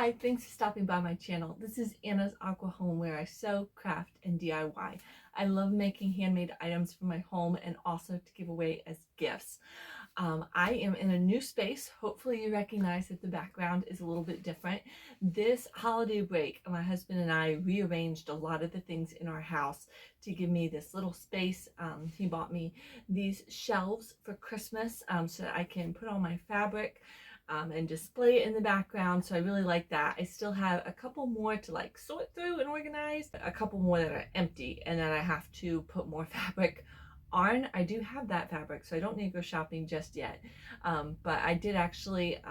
Hi, thanks for stopping by my channel. This is Anna's Aqua Home, where I sew, craft, and DIY. I love making handmade items for my home and also to give away as gifts. I am in a new space. Hopefully you recognize that the background is a little bit different. This holiday break, my husband and I rearranged a lot of the things in our house to give me this little space. He bought me these shelves for Christmas so that I can put all my fabric and display it in the background. So I really like that. I still have a couple more to like sort through and organize, a couple more that are empty and that I have to put more fabric on. I do have that fabric, so I don't need to go shopping just yet. But I did actually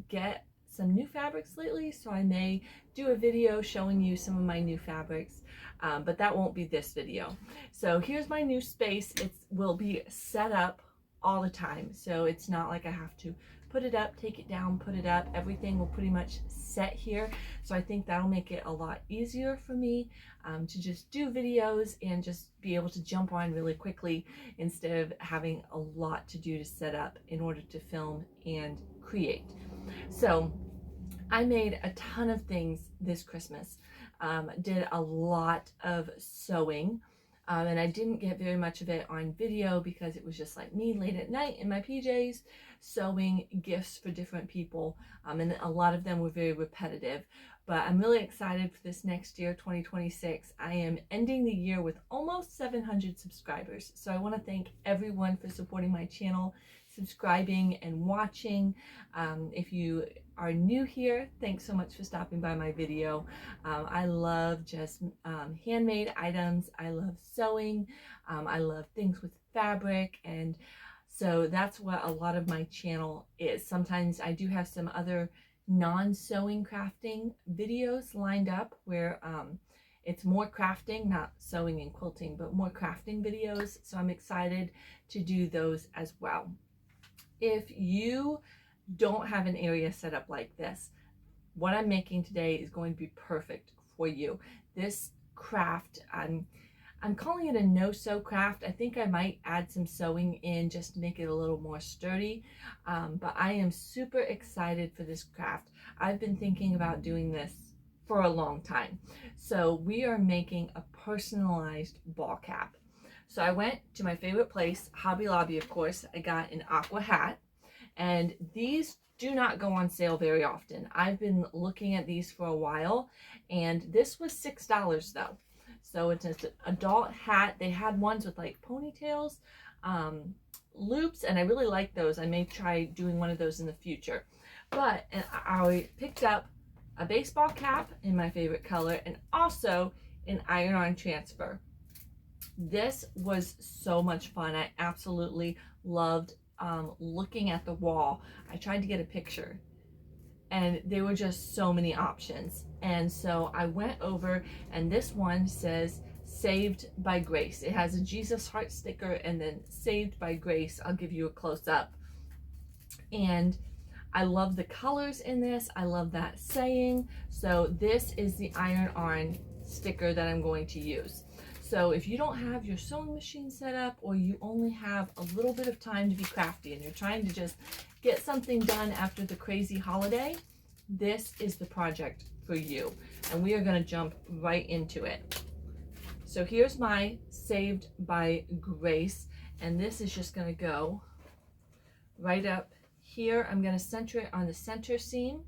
get some new fabrics lately, so I may do a video showing you some of my new fabrics, but that won't be this video. So here's my new space. It will be set up all the time, so it's not like I have to put it up, take it down, put it up. Everything will pretty much set here. So I think that'll make it a lot easier for me to just do videos and just be able to jump on really quickly instead of having a lot to do to set up in order to film and create. So I made a ton of things this Christmas. Did a lot of sewing. And I didn't get very much of it on video because it was just like me late at night in my PJs sewing gifts for different people, and a lot of them were very repetitive. But I'm really excited for this next year, 2026. I am ending the year with almost 700 subscribers, so I want to thank everyone for supporting my channel, subscribing and watching. If you are new here, thanks so much for stopping by my video. I love just handmade items. I love sewing. I love things with fabric, and so that's what a lot of my channel is. Sometimes I do have some other non-sewing crafting videos lined up where it's more crafting, not sewing and quilting, but more crafting videos. So I'm excited to do those as well. If you don't have an area set up like this, what I'm making today is going to be perfect for you. This craft, I'm calling it a no-sew craft. I think I might add some sewing in just to make it a little more sturdy, but I am super excited for this craft. I've been thinking about doing this for a long time. So we are making a personalized ball cap. So I went to my favorite place, Hobby Lobby, of course. I got an aqua hat, and these do not go on sale very often. I've been looking at these for a while, and this was $6 though. So it's an adult hat. They had ones with like ponytails, loops, and I really like those. I may try doing one of those in the future. But I picked up a baseball cap in my favorite color and also an iron-on transfer. This was so much fun. I absolutely loved looking at the wall. I tried to get a picture, and there were just so many options. And so I went over, and this one says Saved by Grace. It has a Jesus heart sticker and then Saved by Grace. I'll give you a close-up. And I love the colors in this. I love that saying. So this is the iron-on sticker that I'm going to use. So if you don't have your sewing machine set up, or you only have a little bit of time to be crafty and you're trying to just get something done after the crazy holiday, this is the project for you. And we are going to jump right into it. So here's my Saved by Grace, and this is just going to go right up here. I'm going to center it on the center seam,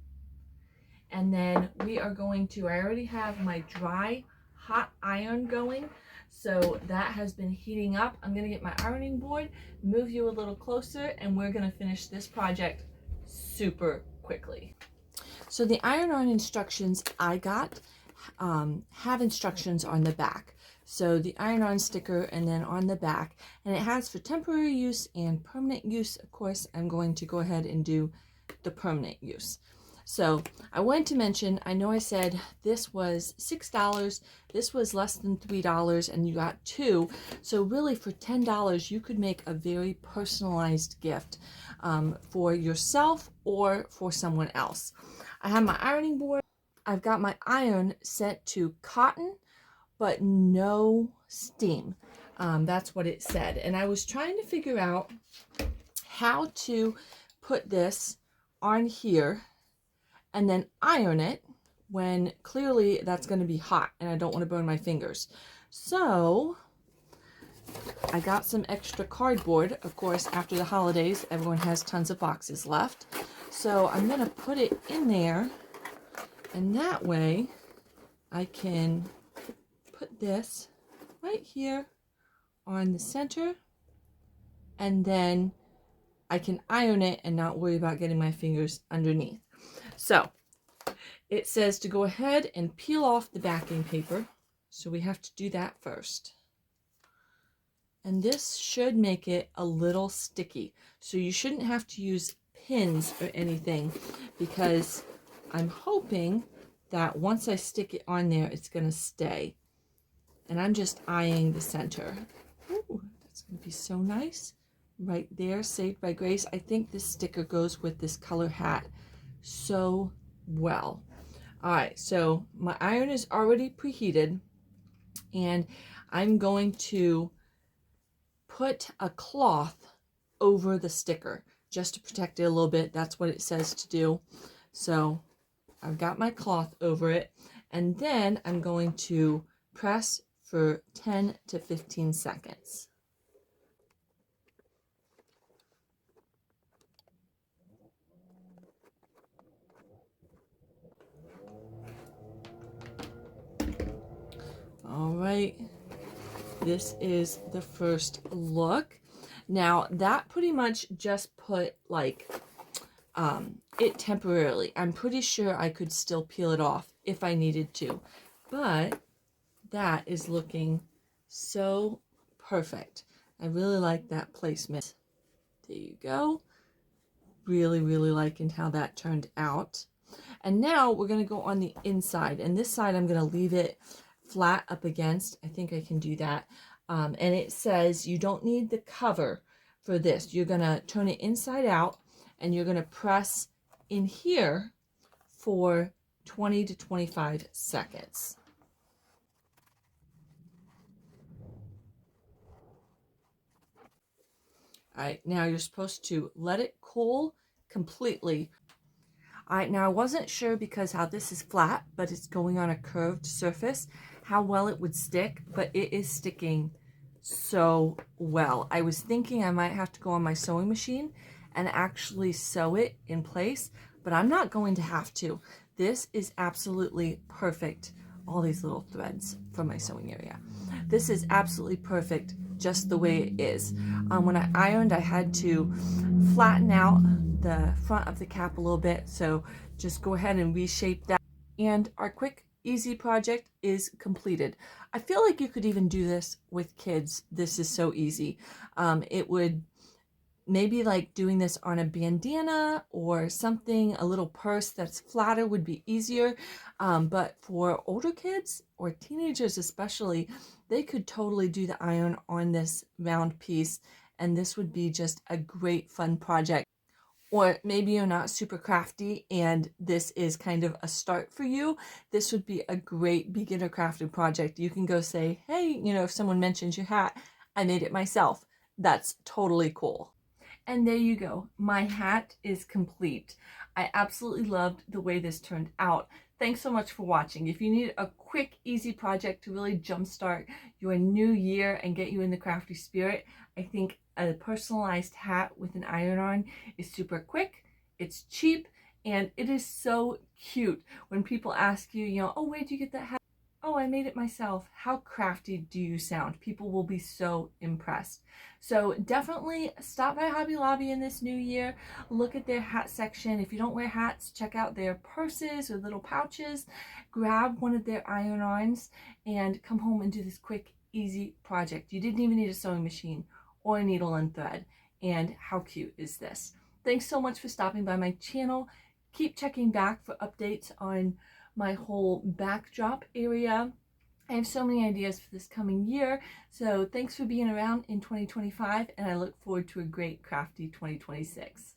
and then we are going to, I already have my dry hot iron going, so that has been heating up. I'm going to get my ironing board, move you a little closer, and we're going to finish this project super quickly. So the iron-on instructions I got have instructions on the back. So the iron-on sticker, and then on the back, and it has for temporary use and permanent use. Of course, I'm going to go ahead and do the permanent use. So I wanted to mention, I know I said this was $6, this was less than $3, and you got two. So really for $10, you could make a very personalized gift for yourself or for someone else. I have my ironing board. I've got my iron set to cotton, but no steam. That's what it said. And I was trying to figure out how to put this on here and then iron it when clearly that's going to be hot and I don't want to burn my fingers. So I got some extra cardboard. Of course, after the holidays, everyone has tons of boxes left. So I'm going to put it in there, and that way I can put this right here on the center, and then I can iron it and not worry about getting my fingers underneath. So it says to go ahead and peel off the backing paper. So we have to do that first. And this should make it a little sticky. So you shouldn't have to use pins or anything, because I'm hoping that once I stick it on there, it's going to stay. And I'm just eyeing the center. Ooh, that's going to be so nice. Right there, saved by grace. I think this sticker goes with this color hat so well. All right, so my iron is already preheated, and I'm going to put a cloth over the sticker just to protect it a little bit. That's what it says to do. So I've got my cloth over it, and then I'm going to press for 10 to 15 seconds. All right, this is the first look. Now that pretty much just put like it temporarily. I'm pretty sure I could still peel it off if I needed to, but that is looking so perfect. I really like that placement. There you go. Really, really liking how that turned out. And now we're going to go on the inside, and this side I'm going to leave it flat up against. I think I can do that. And it says you don't need the cover for this. You're going to turn it inside out, and you're going to press in here for 20 to 25 seconds. All right, now you're supposed to let it cool completely. All right, now I wasn't sure, because how this is flat, but it's going on a curved surface, how well it would stick, but it is sticking so well. I was thinking I might have to go on my sewing machine and actually sew it in place, but I'm not going to have to. This is absolutely perfect. All these little threads from my sewing area. This is absolutely perfect just the way it is. When I ironed, I had to flatten out the front of the cap a little bit, so just go ahead and reshape that. And our quick, easy project is completed. I feel like you could even do this with kids. This is so easy. It would maybe like doing this on a bandana or something, a little purse that's flatter would be easier. But for older kids or teenagers especially, they could totally do the iron on this round piece, and this would be just a great fun project. Or maybe you're not super crafty and this is kind of a start for you. This would be a great beginner crafted project. You can go say, hey, you know, if someone mentions your hat, I made it myself. That's totally cool. And there you go. My hat is complete. I absolutely loved the way this turned out. Thanks so much for watching. If you need a quick, easy project to really jumpstart your new year and get you in the crafty spirit, I think a personalized hat with an iron-on is super quick, it's cheap, and it is so cute. When people ask you, you know, oh, where'd you get that hat? Oh, I made it myself. How crafty do you sound? People will be so impressed. So definitely stop by Hobby Lobby in this new year. Look at their hat section. If you don't wear hats, check out their purses or little pouches. Grab one of their iron-ons and come home and do this quick, easy project. You didn't even need a sewing machine or a needle and thread. And how cute is this? Thanks so much for stopping by my channel. Keep checking back for updates on my whole backdrop area. I have so many ideas for this coming year, so thanks for being around in 2025, and I look forward to a great crafty 2026.